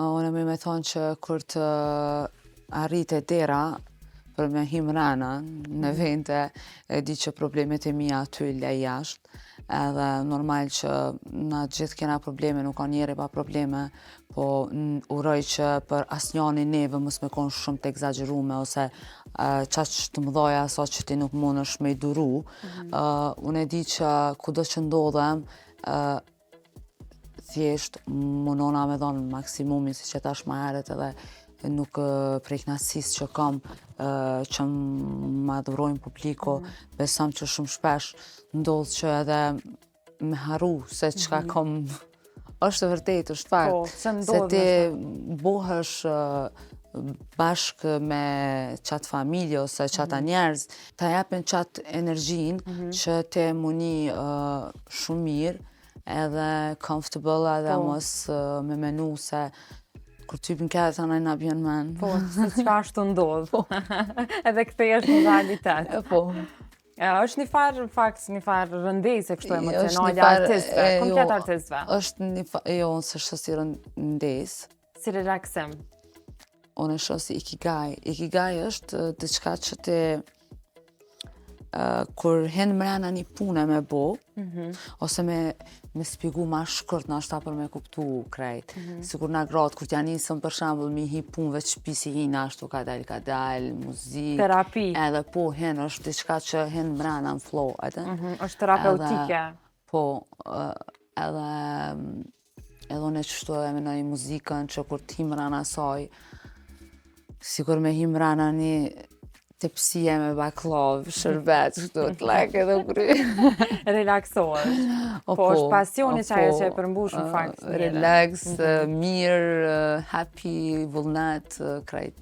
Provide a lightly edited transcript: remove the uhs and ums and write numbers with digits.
Unë me thonë që kur të arrit e dera për me him rana në vente, e di që problemet e mia aty lej jashtë, edhe normal që na gjithë kena probleme, nuk ka njeri pa probleme, po uroj që për asnjani neve mos me konë shumë të egzagerume ose qaq të mëdhaja sa që ti nuk mundesh me i duru. Unë e di që kudo që ndodhem, thjesht munona me dhonë maksimumin si që tash ma heret edhe nuk prej knasisë që kam që më adhurojnë publiko, besam që shumë shpesh ndodh që edhe me haru se çka kam është e vërtetë, është fakt. Po, se Se ndodh ti bohesh bashkë me qatë familje ose qata njerëz, ta japin qatë energjinë që ti muni shumë mirë edhe comfortable edhe mos me menu se kur typin këtë anaj na bjen men. Po, se çka ashtu ndodh. Edhe këtë është një realitet. Po. Është një farë fakt, një farë rëndese kështu emocionale artistëve, komplet artistëve. Është një farë, jo, unë se shoh si rëndesë. Si relaksim. Unë e shoh si ikigai. Ikigai është diçka që ti kur hen mrena një pune me bo, ose me spjegu ma shkurt nashta për me kuptu krejt. Sikur na gratë, kur t'ja nisëm për shembull mi hi punë veç shtëpi si hina ashtu ka dal, muzikë. Terapi. Edhe po hen është diçka që hen mrena në flow, edhe. Është terapeutike. Po, edhe unë qështu e menoj muzikën që kur t'hi mrena saj, sikur me hi mrena një tepsie me bakllavë, shërbet, kështu t'lek edhe kry. Relaksohesh. Po, është pasioni që ajo që e përmbush në fakt. Relax, mirë, happy, vullnet, krejt.